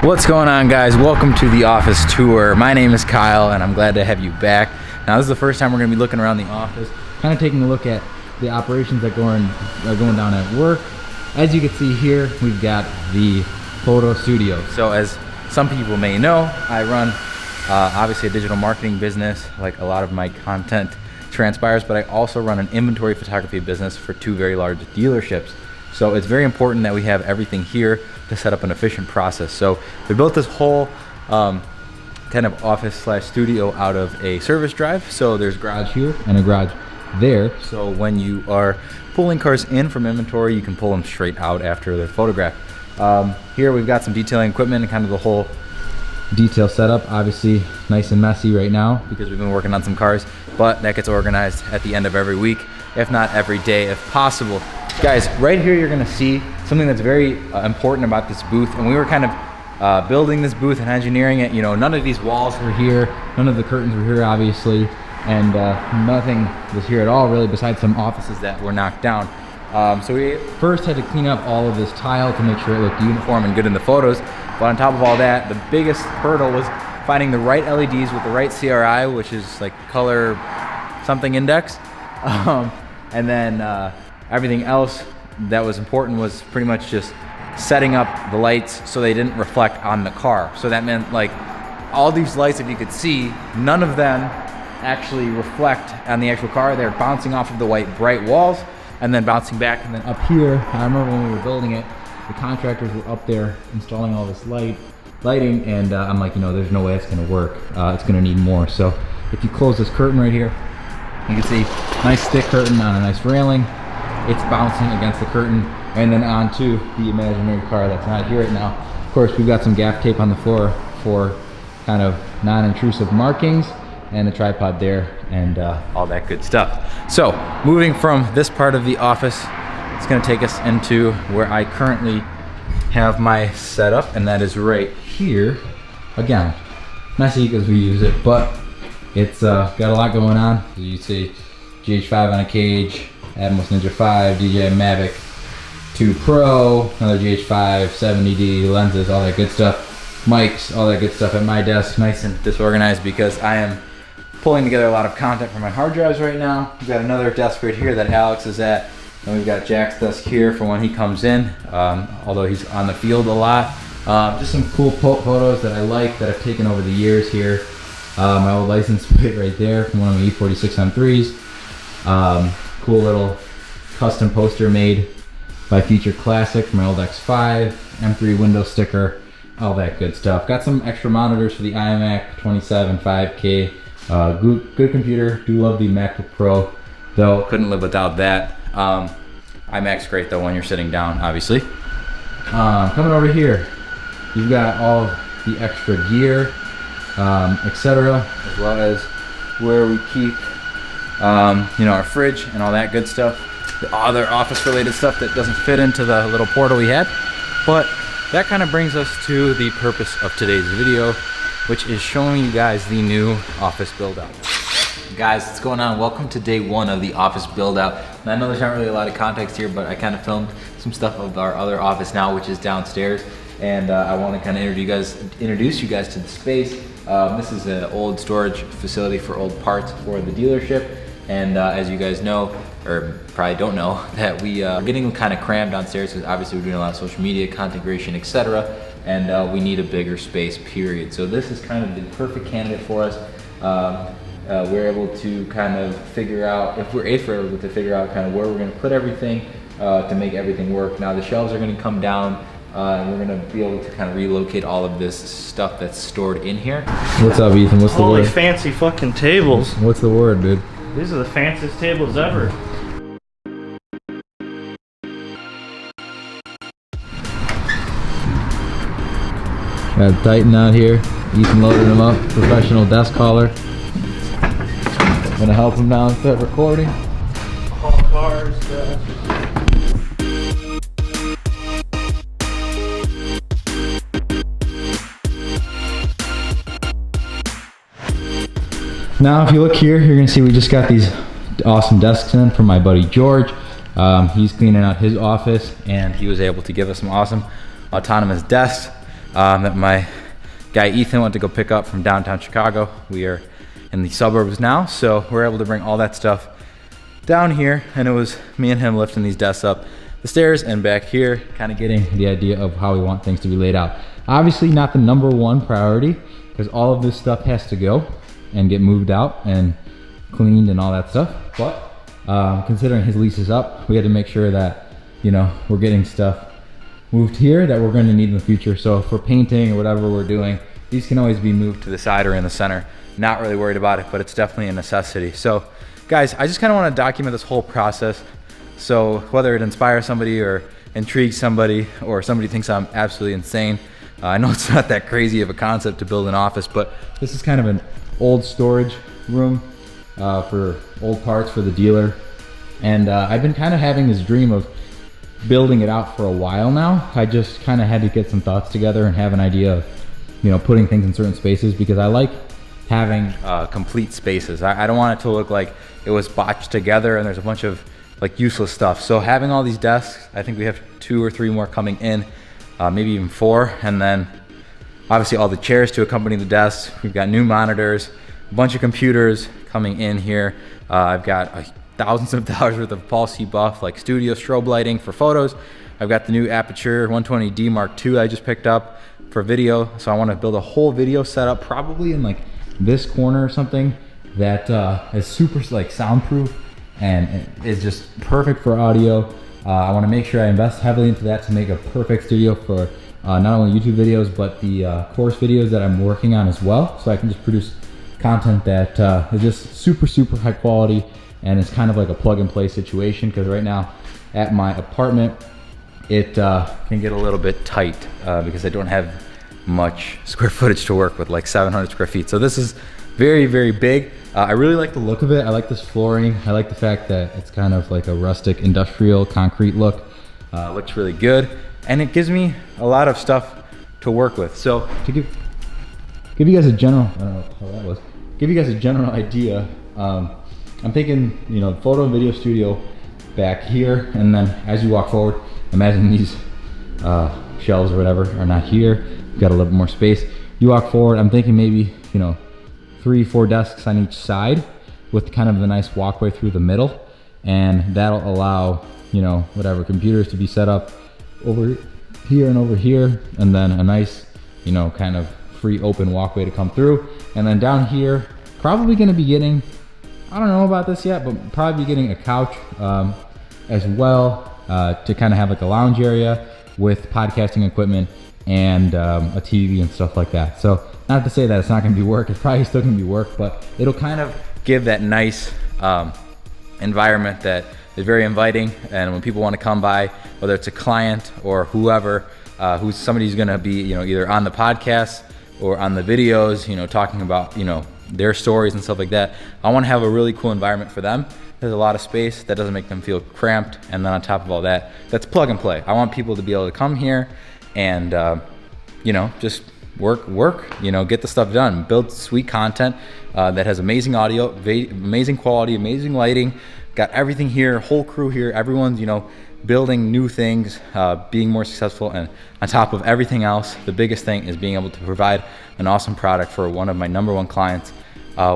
What's going on, guys? Welcome to the office tour. My name is Kyle and I'm glad to have you back. Now this is the first time we're going to be looking around the office, kind of taking a look at the operations that are going down at work. As you can see here, we've got the photo studio. So as some people may know, I run obviously a digital marketing business, like a lot of my content transpires, but I also run an inventory photography business for two very large dealerships. So it's very important that we have everything here to set up an efficient process. So we built this whole kind of office slash studio out of a service drive. So there's a garage here and a garage there. So when you are pulling cars in from inventory, you can pull them straight out after they're photographed. Here we've got some detailing equipment and kind of the whole detail setup. Obviously nice and messy right now because we've been working on some cars, but that gets organized at the end of every week, if not every day if possible. Guys, right here you're gonna see something that's very important about this booth, and we were kind of building this booth and engineering it. You know, none of these walls were here, none of the curtains were here obviously, and nothing was here at all really besides some offices that were knocked down. So we first had to clean up all of this tile to make sure it looked uniform and good in the photos. But on top of all that, the biggest hurdle was finding the right LEDs with the right CRI, which is like color something index. And then everything else that was important was pretty much just setting up the lights so they didn't reflect on the car. So that meant like all these lights, if you could see, none of them actually reflect on the actual car. They're bouncing off of the white bright walls and then bouncing back. And then up here, I remember when we were building it, the contractors were up there installing all this lighting, and I'm like, you know, there's no way it's gonna work. It's gonna need more. So if you close this curtain right here, you can see nice thick curtain on a nice railing. It's bouncing against the curtain and then onto the imaginary car that's not here right now. Of course, we've got some gaff tape on the floor for kind of non-intrusive markings and a tripod there and all that good stuff. So moving from this part of the office, it's gonna take us into where I currently have my setup, and that is right here. Again, messy because we use it, but it's got a lot going on. As you see, GH5 on a cage, Atmos Ninja 5, DJI Mavic 2 Pro, another GH5, 70D lenses, all that good stuff. Mics, all that good stuff at my desk, nice and disorganized because I am pulling together a lot of content for my hard drives right now. We've got another desk right here that Alex is at, and we've got Jack's desk here for when he comes in, although he's on the field a lot. Just some cool photos that I like that I've taken over the years here. My old license plate right there from one of my E46 M3s. Cool little custom poster made by Future Classic for my old X5, M3 window sticker, all that good stuff. Got some extra monitors for the iMac 27 5K. Good computer. Do love the MacBook Pro, though couldn't live without that. iMac's great though when you're sitting down, obviously. Coming over here, you've got all of the extra gear, etc., as well as where we keep you know, our fridge and all that good stuff, the other office related stuff that doesn't fit into the little portal we had. But that kind of brings us to the purpose of today's video, which is showing you guys the new office build out. Guys, what's going on? Welcome to day one of the office build out. And I know there's not really a lot of context here, but I kind of filmed some stuff of our other office now, which is downstairs. And I want to kind of introduce you guys to the space. This is an old storage facility for old parts for the dealership. And as you guys know, or probably don't know, that we are getting kind of crammed downstairs because obviously we're doing a lot of social media, content creation, etc. And we need a bigger space, period. So this is kind of the perfect candidate for us. We're able to kind of figure out, if we're able to figure out kind of where we're going to put everything to make everything work. Now the shelves are going to come down and we're going to be able to kind of relocate all of this stuff that's stored in here. What's up, Ethan? What's the word? Holy fancy fucking tables. What's the word, dude? These are the fanciest tables ever. Got Titan out here. Ethan loaded him up. Professional desk hauler. Gonna help him now instead of recording. All cars. Now if you look here, you're gonna see we just got these awesome desks in from my buddy George. He's cleaning out his office and he was able to give us some awesome autonomous desks. that my guy Ethan went to go pick up from downtown Chicago. We are in the suburbs now, so we're able to bring all that stuff down here, and it was me and him lifting these desks up the stairs and back here, kind of getting the idea of how we want things to be laid out. Obviously not the #1 priority, because all of this stuff has to go and get moved out and cleaned and all that stuff, but considering his lease is up, we had to make sure that, you know, we're getting stuff moved here that we're going to need in the future. So for painting or whatever we're doing, these can always be moved to the side or in the center. Not really worried about it, but it's definitely a necessity. So guys, I just kind of want to document this whole process. So whether it inspires somebody or intrigues somebody, or somebody thinks I'm absolutely insane, I know it's not that crazy of a concept to build an office, but this is kind of an old storage room for old parts for the dealer. And I've been kind of having this dream of building it out for a while now. I just kind of had to get some thoughts together and have an idea of, you know, putting things in certain spaces, because I like having complete spaces. I don't want it to look like it was botched together and there's a bunch of like useless stuff. So having all these desks, I think we have 2 or 3 more coming in, maybe even 4, and then obviously all the chairs to accompany the desks. We've got new monitors, a bunch of computers coming in here. I've got thousands of dollars worth of Paul C. Buff, like studio strobe lighting for photos. I've got the new Aperture 120D Mark II I just picked up for video. So I want to build a whole video setup, probably in like this corner or something, that is super like soundproof and is just perfect for audio. I want to make sure I invest heavily into that to make a perfect studio for not only YouTube videos, but the course videos that I'm working on as well. So I can just produce content that is just super high quality, and it's kind of like a plug and play situation, because right now at my apartment, it can get a little bit tight because I don't have much square footage to work with, like 700 square feet. So this is very big. I really like the look of it. I like this flooring. I like the fact that it's kind of like a rustic industrial concrete look. Looks really good, and it gives me a lot of stuff to work with. So to give you guys a general, I don't know how that was, give you guys a general idea, I'm thinking, you know, photo and video studio back here, and then as you walk forward, imagine these shelves or whatever are not here. You've got a little bit more space. You walk forward, I'm thinking maybe, you know, 3-4 desks on each side with kind of a nice walkway through the middle, and that'll allow, you know, whatever computers to be set up over here and over here, and then a nice, you know, kind of free open walkway to come through. And then down here, probably going to be getting, I don't know about this yet, but probably getting a couch as well to kind of have like a lounge area with podcasting equipment and a TV and stuff like that. So not to say that it's not going to be work, it's probably still going to be work, but it'll kind of give that nice environment that is very inviting. And when people want to come by, whether it's a client or whoever, who's somebody's going to be, you know, either on the podcast or on the videos, you know, talking about, you know, their stories and stuff like that, I want to have a really cool environment for them. There's a lot of space that doesn't make them feel cramped, and then on top of all that, that's plug and play. I want people to be able to come here and you know, just work, you know, get the stuff done, build sweet content that has amazing audio, amazing quality, amazing lighting, got everything here, whole crew here, everyone's, you know, building new things, being more successful, and on top of everything else, the biggest thing is being able to provide an awesome product for one of my #1 clients,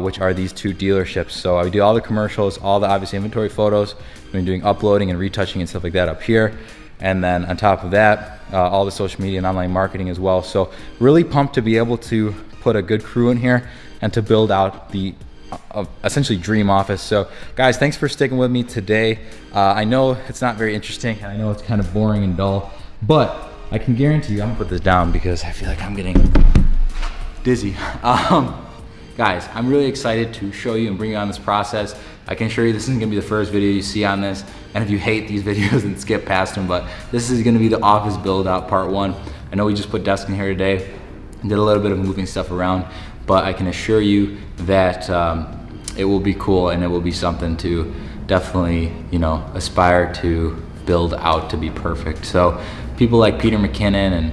which are these 2 dealerships. So I do all the commercials, all the obviously inventory photos. I've been doing uploading and retouching and stuff like that up here. And then on top of that, all the social media and online marketing as well. So really pumped to be able to put a good crew in here and to build out the essentially dream office. So guys, thanks for sticking with me today. I know it's not very interesting, and I know it's kind of boring and dull, but I can guarantee you, I'm gonna put this down because I feel like I'm getting dizzy. Guys, I'm really excited to show you and bring you on this process. I can assure you this isn't gonna be the first video you see on this, and if you hate these videos, then skip past them, but this is gonna be the office build out part 1. I know we just put desks in here today, did a little bit of moving stuff around, but I can assure you that it will be cool, and it will be something to definitely, you know, aspire to build out to be perfect. So people like Peter McKinnon and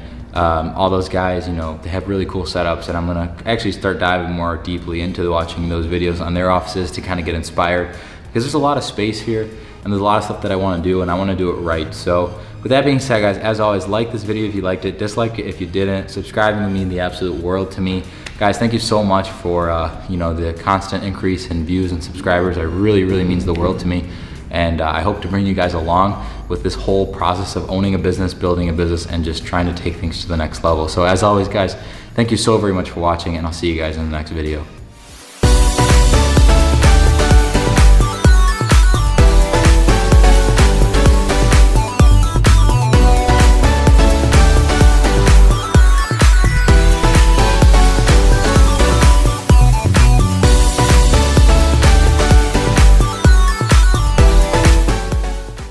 all those guys, you know, they have really cool setups, and I'm gonna actually start diving more deeply into watching those videos on their offices to kind of get inspired, because there's a lot of space here and there's a lot of stuff that I want to do, and I want to do it right. So with that being said, guys, as always, like this video if you liked it, dislike it if you didn't. Subscribing would mean the absolute world to me. Guys, thank you so much for the constant increase in views and subscribers. It really means the world to me. And I hope to bring you guys along with this whole process of owning a business, building a business, and just trying to take things to the next level. So as always, guys, thank you so very much for watching, and I'll see you guys in the next video.